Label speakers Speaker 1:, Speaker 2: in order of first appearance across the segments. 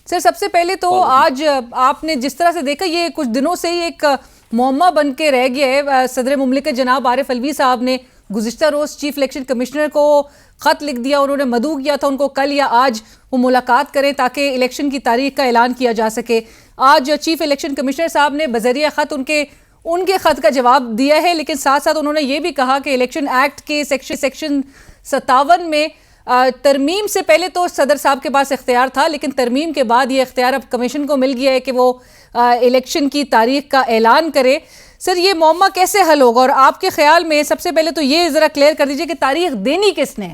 Speaker 1: Sir सबसे पहले तो आज आपने जिस तरह से देखा, ये कुछ दिनों से ही एक मुअम्मा बन के रह गया है। सदर मुमलिकत जनाब आरिफ अलवी साहब ने गुज़िश्ता रोज़ चीफ इलेक्शन कमिश्नर को ख़त लिख दिया, उन्होंने मदऊ किया था उनको कल या आज वो मुलाकात करें ताकि इलेक्शन की तारीख का ऐलान किया जा सके। आज चीफ इलेक्शन कमिश्नर साहब ने बज़रिया ख़त उनके ख़त का जवाब दिया है, लेकिन साथ साथ उन्होंने ये भी कहा कि इलेक्शन एक्ट के सेक्शन 57 में तरमीम से पहले तो सदर साहब के पास इख्तियार था, लेकिन तरमीम के बाद ये इख्तियार अब कमीशन को मिल गया है कि वो इलेक्शन की तारीख का ऐलान करे। सर ये मुअम्मा कैसे हल होगा, और आपके ख्याल में सबसे पहले तो ये जरा क्लियर कर दीजिए कि तारीख देनी किसने?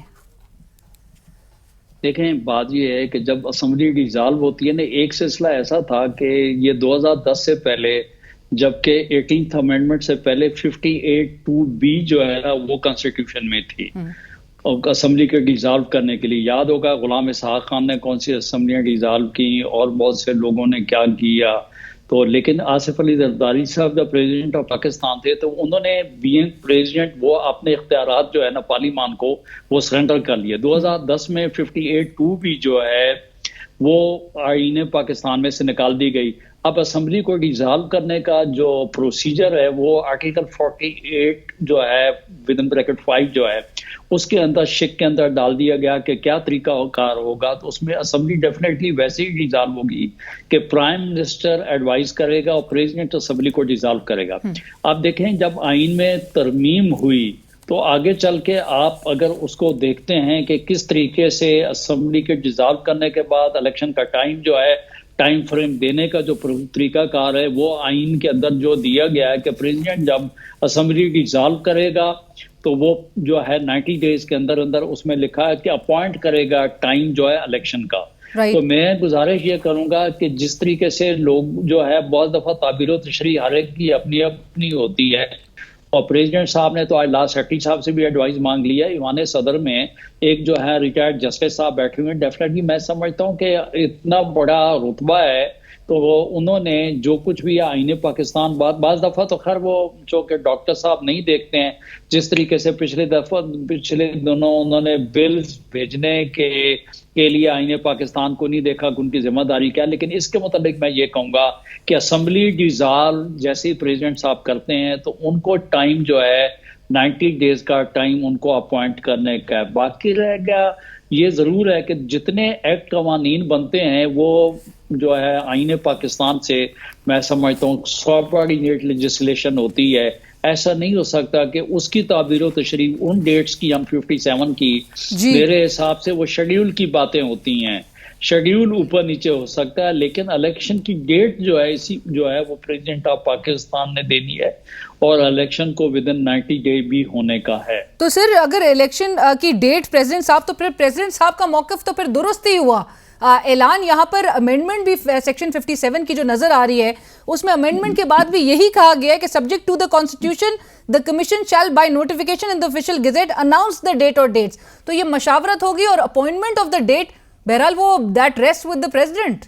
Speaker 2: देखें, बात ये है कि जब असम्बली डिसॉल्व होती है ना, एक सिलसिला ऐसा था कि ये 2010 से पहले, जबकि 18th अमेंडमेंट से पहले 58(2)B जो है ना वो कॉन्स्टिट्यूशन में थी और असम्बली के डिसॉल्व करने के लिए। याद होगा गुलाम इसहाक खान ने कौन सी असम्बलियाँ डिसॉल्व की और बहुत से लोगों ने क्या किया। तो लेकिन आसिफ अली जरदारी साहब जब प्रेसिडेंट ऑफ पाकिस्तान थे तो उन्होंने बीइंग प्रेसिडेंट वो अपने इख्तियारात जो है ना पार्लियामान को वो सरेंडर कर लिए। 2010 में 58(2)B जो है वो आईन पाकिस्तान में से निकाल दी गई। अब असम्बली को डिसॉल्व करने का जो प्रोसीजर है वो आर्टिकल 48 जो है विद इन ब्रैकेट 5 जो है उसके अंदर शिक के अंदर डाल दिया गया कि क्या तरीका कार होगा। तो उसमें असम्बली डेफिनेटली वैसे ही डिसॉल्व होगी कि प्राइम मिनिस्टर एडवाइस करेगा और प्रेसिडेंट असम्बली को डिसॉल्व करेगा। आप देखें, जब आइन में तरमीम हुई तो आगे चल के आप अगर उसको देखते हैं कि किस तरीके से असम्बली के डिसॉल्व करने के बाद इलेक्शन का टाइम जो है, टाइम फ्रेम देने का जो तरीकाकार है वो आइन के अंदर जो दिया गया है कि प्रेसिडेंट जब असम्बली डिसॉल्व करेगा तो वो जो है 90 डेज के अंदर अंदर उसमें लिखा है कि अपॉइंट करेगा टाइम जो है इलेक्शन का। तो मैं गुजारिश ये करूंगा कि जिस तरीके से लोग जो है बहुत दफा ताबीर तशरीह हर एक की अपनी अपनी होती है, और प्रेसिडेंट साहब ने तो आज लास्ट सेक्रेटरी साहब से भी एडवाइस मांग लिया। ईवान सदर में एक जो है रिटायर्ड जस्टिस साहब बैठे हुए हैं। डेफिनेटली मैं समझता हूँ कि इतना बड़ा रुतबा है तो उन्होंने जो कुछ भी आईने पाकिस्तान बाज दफा तो खैर वो जो कि डॉक्टर साहब नहीं देखते हैं, जिस तरीके से पिछले दोनों उन्होंने बिल्स भेजने के लिए आईने पाकिस्तान को नहीं देखा, उनकी जिम्मेदारी क्या। लेकिन इसके मुताबिक मैं ये कहूंगा कि असम्बली डिसॉल्व जैसे ही प्रेसिडेंट साहब करते हैं तो उनको टाइम जो है 90 डेज का टाइम उनको अपॉइंट करने का बाकी रह गया। ये जरूर है कि जितने एक्ट कवानीन बनते हैं वो जो है आईने पाकिस्तान से मैं समझता हूँ सबऑर्डिनेट लेजिस्लेशन होती है। ऐसा नहीं हो सकता कि उसकी ताबीर तशरीह उन डेट्स की हम 57 की, मेरे हिसाब से वो शेड्यूल की बातें होती हैं। शेड्यूल ऊपर नीचे हो सकता है लेकिन इलेक्शन की डेट जो है इसी जो है वो प्रेसिडेंट ऑफ पाकिस्तान ने देनी है और इलेक्शन को विद इन 90 डे भी होने का है।
Speaker 1: तो सर अगर इलेक्शन की डेट प्रेसिडेंट साहब, तो फिर प्रेसिडेंट साहब का मौक़िफ़ तो फिर दुरुस्त ही हुआ। ऐलान यहाँ पर अमेंडमेंट भी सेक्शन 57 की जो नजर आ रही है उसमें अमेंडमेंट के बाद भी यही कहा गया है कि subject to the constitution the commission shall by notification in the official gazette announce the date और डेट्स। तो ये मशावरत होगी और अपॉइंटमेंट ऑफ द डेट बहरहाल वो that rest with the president.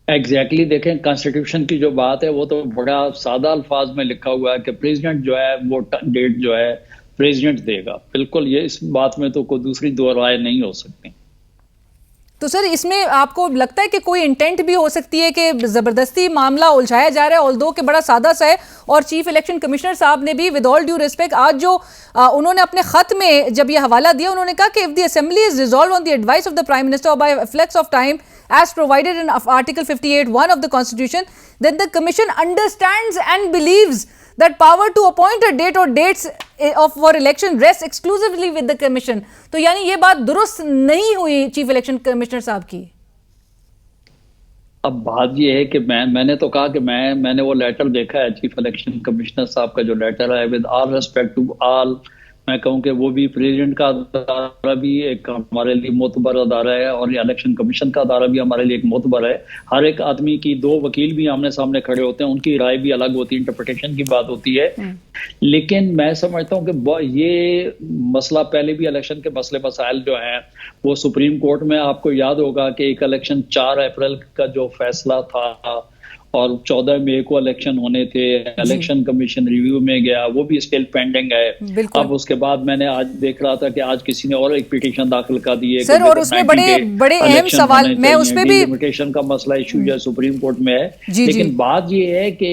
Speaker 2: Exactly देखें, कॉन्स्टिट्यूशन की जो बात है वो तो बड़ा सादा अल्फाज में लिखा हुआ है कि प्रेसिडेंट जो है वो डेट जो है प्रेसिडेंट देगा। बिल्कुल, ये इस बात में तो कोई दूसरी दो राय नहीं हो सकती।
Speaker 1: तो सर इसमें आपको लगता है कि कोई इंटेंट भी हो सकती है कि जबरदस्ती मामला उलझाया जा रहा है, ऑल्दो कि बड़ा सादा सा है। और चीफ इलेक्शन कमिश्नर साहब ने भी विद ऑल ड्यू रिस्पेक्ट आज जो उन्होंने अपने खत में जब ये हवाला दिया, उन्होंने कहा कि if the assembly is resolve on the advice of the prime minister by flex of time as provided in Article 58(1) of the Constitution, then the Commission understands and believes that power to appoint a date or dates for election rests exclusively with the Commission. तो यानी ये बात दुरुस्त नहीं हुई chief election commissioner साहब की।
Speaker 2: अब बात ये है कि मैंने तो कहा कि मैंने वो लेटर देखा है चीफ इलेक्शन कमिश्नर साहब का जो लेटर है, with all respect to all मैं कहूँ कि वो भी प्रेसिडेंट का अदारा भी एक हमारे लिए मोतबर अदारा है और इलेक्शन कमीशन का अदारा भी हमारे लिए एक मोतबर है। हर एक आदमी की दो वकील भी आमने सामने खड़े होते हैं, उनकी राय भी अलग होती है, इंटरप्रिटेशन की बात होती है। लेकिन मैं समझता हूँ कि ये मसला पहले भी इलेक्शन के मसले मसाइल जो हैं वो सुप्रीम कोर्ट में, आपको याद होगा कि एक इलेक्शन 4 अप्रैल का जो फैसला था और 14 मई को इलेक्शन होने थे, इलेक्शन कमीशन रिव्यू में गया, वो भी स्टिल पेंडिंग है। अब उसके बाद मैंने आज देख रहा था कि आज किसी ने और एक पिटीशन दाखिल कर दी है
Speaker 1: सर, और उसमें बड़े अहम सवाल, मैं उसमें भी
Speaker 2: लिमिटेशन का मसला इशू है, सुप्रीम कोर्ट में है। लेकिन बात ये है कि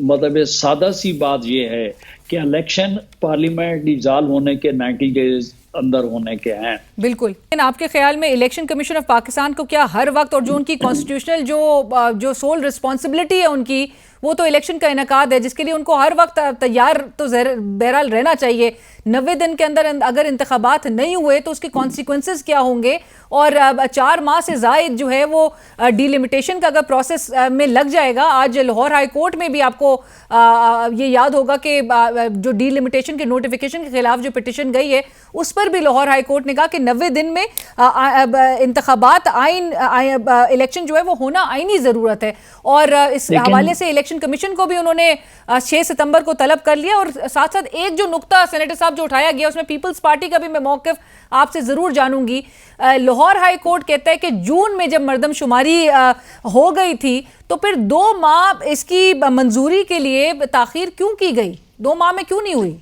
Speaker 2: मतलब सादा सी बात ये है कि इलेक्शन पार्लियामेंट डिसॉल्व होने के 90 डेज अंदर होने के हैं।
Speaker 1: बिल्कुल। लेकिन आपके ख्याल में इलेक्शन कमीशन ऑफ पाकिस्तान को क्या हर वक्त, और जो उनकी कॉन्स्टिट्यूशनल जो सोल रिस्पॉन्सिबिलिटी है उनकी, वो तो इलेक्शन का इनेकाद है जिसके लिए उनको हर वक्त तैयार तो बहरहाल रहना चाहिए। 90 दिन के अंदर अगर इंतखाबात नहीं हुए तो उसके कॉन्सिक्वेंसेस क्या होंगे, और 4 माह से ज़ायद जो है वो डीलिमिटेशन का अगर प्रोसेस में लग जाएगा। आज लाहौर हाई कोर्ट में भी आपको ये याद होगा कि जो डीलिमिटेशन के नोटिफिकेशन के खिलाफ जो पिटिशन गई है उस पर भी लाहौर हाई कोर्ट ने कहा कि 90 दिन में इंतखाबात इलेक्शन जो है वो होना आईनी ज़रूरत है। और इस हवाले से इलेक्शन कमीशन को भी उन्होंने 6 सितंबर को तलब कर लिया। और साथ साथ एक जो नुक्ता सेनेटर साहब जो उठाया गया उसमें पीपल्स पार्टी का भी मैं मौक़िफ़ आपसे ज़रूर जानूंगी। लाहौर हाई कोर्ट कहता है कि जून में जब मर्दमशुमारी हो गई थी तो फिर 2 माह इसकी मंजूरी के लिए ताख़ीर क्यों की गई, 2 माह में क्यों नहीं हुई?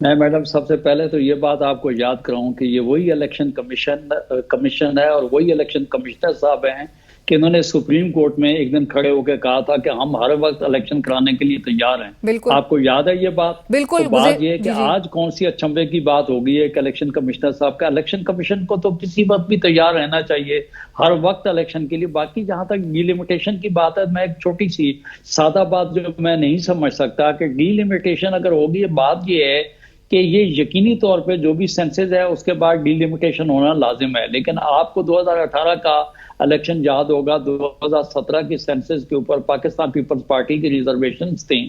Speaker 2: मैं मैडम सबसे पहले तो ये बात आपको याद कराऊं कि ये वही इलेक्शन कमीशन है और वही इलेक्शन कमिश्नर साहब हैं कि इन्होंने सुप्रीम कोर्ट में एक दिन खड़े होकर कहा था कि हम हर वक्त इलेक्शन कराने के लिए तैयार हैं।
Speaker 1: बिल्कुल।
Speaker 2: आपको याद है ये बात?
Speaker 1: बिल्कुल।
Speaker 2: तो बात ये है कि आज कौन सी अचंभे की बात हो गई है कि इलेक्शन कमिश्नर साहब का, इलेक्शन कमीशन को तो किसी वक्त भी तैयार रहना चाहिए हर वक्त इलेक्शन के लिए। बाकी जहां तक डीलिमिटेशन की बात है, मैं एक छोटी सी सादा बात जो मैं नहीं समझ सकता कि डीलिमिटेशन अगर होगी, बात ये है कि ये यकीनी तौर पे जो भी सेंसेस है उसके बाद डीलिमिटेशन होना लाजिम है। लेकिन आपको 2018 का इलेक्शन याद होगा, 2017 की सेंसेस के ऊपर पाकिस्तान पीपल्स पार्टी की रिजर्वेशंस थी,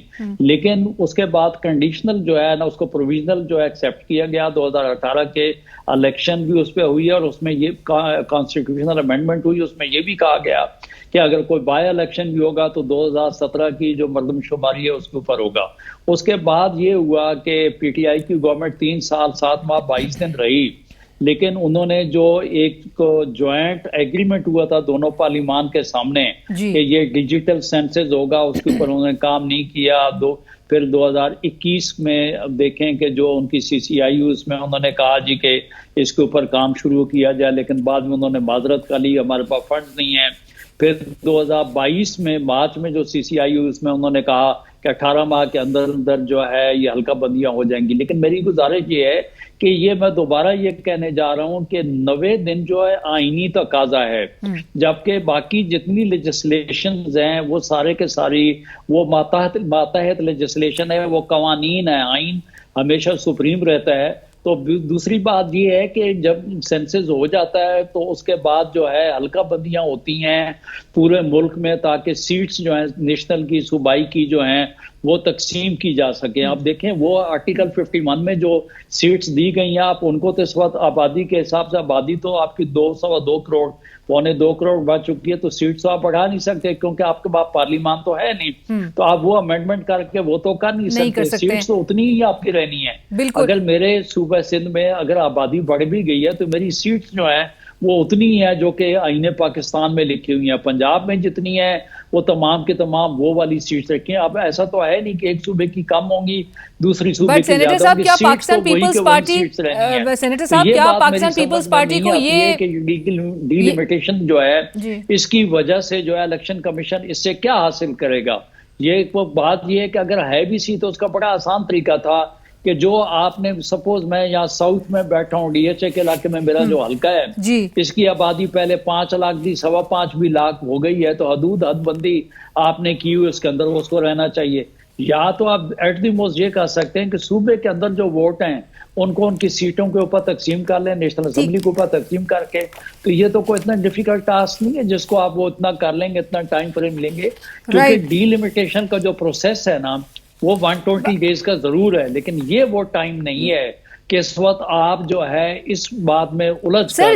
Speaker 2: लेकिन उसके बाद कंडीशनल जो है ना उसको प्रोविजनल जो है एक्सेप्ट किया गया। 2018 के इलेक्शन भी उस पर हुई है और उसमें ये कॉन्स्टिट्यूशनल अमेंडमेंट हुई, उसमें ये भी कहा गया कि अगर कोई बाय इलेक्शन भी होगा तो 2017 की जो मर्दमशुमारी है उसके ऊपर होगा। उसके बाद ये हुआ कि पीटीआई की गवर्नमेंट 3 साल 7 माह 22 दिन रही, लेकिन उन्होंने जो एक ज्वाइंट एग्रीमेंट हुआ था दोनों पार्लियामान के सामने कि ये डिजिटल सेंसस होगा, उसके ऊपर उन्होंने काम नहीं किया। फिर 2021 में अब देखें कि जो उनकी CCIU उसमें उन्होंने कहा जी कि इसके ऊपर काम शुरू किया जाए, लेकिन बाद में उन्होंने माजरत कर ली, हमारे पास फंड नहीं है। फिर 2022 में मार्च में जो CCIU उसमें उन्होंने कहा कि 18 माह के अंदर अंदर जो है ये हल्का बंदियां हो जाएंगी। लेकिन मेरी गुजारिश ये है कि ये मैं दोबारा ये कहने जा रहा हूं कि 90 दिन जो है आईनी तकाजा है, जबकि बाकी जितनी लेजिस्लेशन हैं वो सारे के सारी वो मातहत लेजिस्लेशन है, वो कवानीन है, आइन हमेशा सुप्रीम रहता है। तो दूसरी बात ये है कि जब सेंसस हो जाता है तो उसके बाद जो है हल्का बंदियां होती हैं पूरे मुल्क में, ताकि सीट्स जो हैं नेशनल की, सूबाई की जो हैं वो तकसीम की जा सके। आप देखें वो आर्टिकल 51 में जो सीट्स दी गई हैं, आप उनको तो इस वक्त आबादी के हिसाब से आबादी तो आपकी 2 करोड़ 2.25 करोड़ बढ़ चुकी है, तो सीट्स तो आप बढ़ा नहीं सकते क्योंकि आपके पास पार्लियामान तो है नहीं। तो आप वो अमेंडमेंट करके वो तो कर नहीं सकते। सीट्स तो उतनी ही आपकी रहनी है। अगर मेरे सूबे सिंध में अगर आबादी बढ़ भी गई है तो मेरी सीट्स जो है वो उतनी है जो कि आईने पाकिस्तान में लिखी हुई है। पंजाब में जितनी है वो तमाम के तमाम वो वाली सीट्स रखी हैं। अब ऐसा तो है नहीं कि एक सूबे की कम होंगी दूसरी सूबे की ज्यादा होंगी।
Speaker 1: क्या पाकिस्तान पीपल्स पार्टी, सेनेटर साहब, क्या पाकिस्तान पीपल्स पार्टी को ये
Speaker 2: डीलिमिटेशन जो है इसकी वजह से जो है इलेक्शन कमीशन इससे क्या हासिल करेगा? ये बात ये है कि अगर है भी सी तो उसका बड़ा आसान तरीका था कि जो आपने, सपोज मैं यहाँ साउथ में बैठा हूँ DHA के इलाके में, मेरा जो हल्का है इसकी आबादी पहले 5 लाख थी, 5.25 भी लाख हो गई है, तो हदबंदी आपने की हुई उसके अंदर उसको रहना चाहिए। या तो आप एट द मोस्ट ये कह सकते हैं कि सूबे के अंदर जो वोट हैं उनको उनकी सीटों के ऊपर तकसीम कर लें, नेशनल असेंबली के ऊपर तकसीम करके। तो ये तो कोई इतना डिफिकल्ट टास्क नहीं है जिसको आप वो इतना कर लेंगे, इतना टाइम फ्रेम लेंगे। क्योंकि डीलिमिटेशन का जो प्रोसेस है ना वो 120 डेज का जरूर है, लेकिन ये वो टाइम नहीं है कि इस वक्त आप जो है इस बात में उलझ कर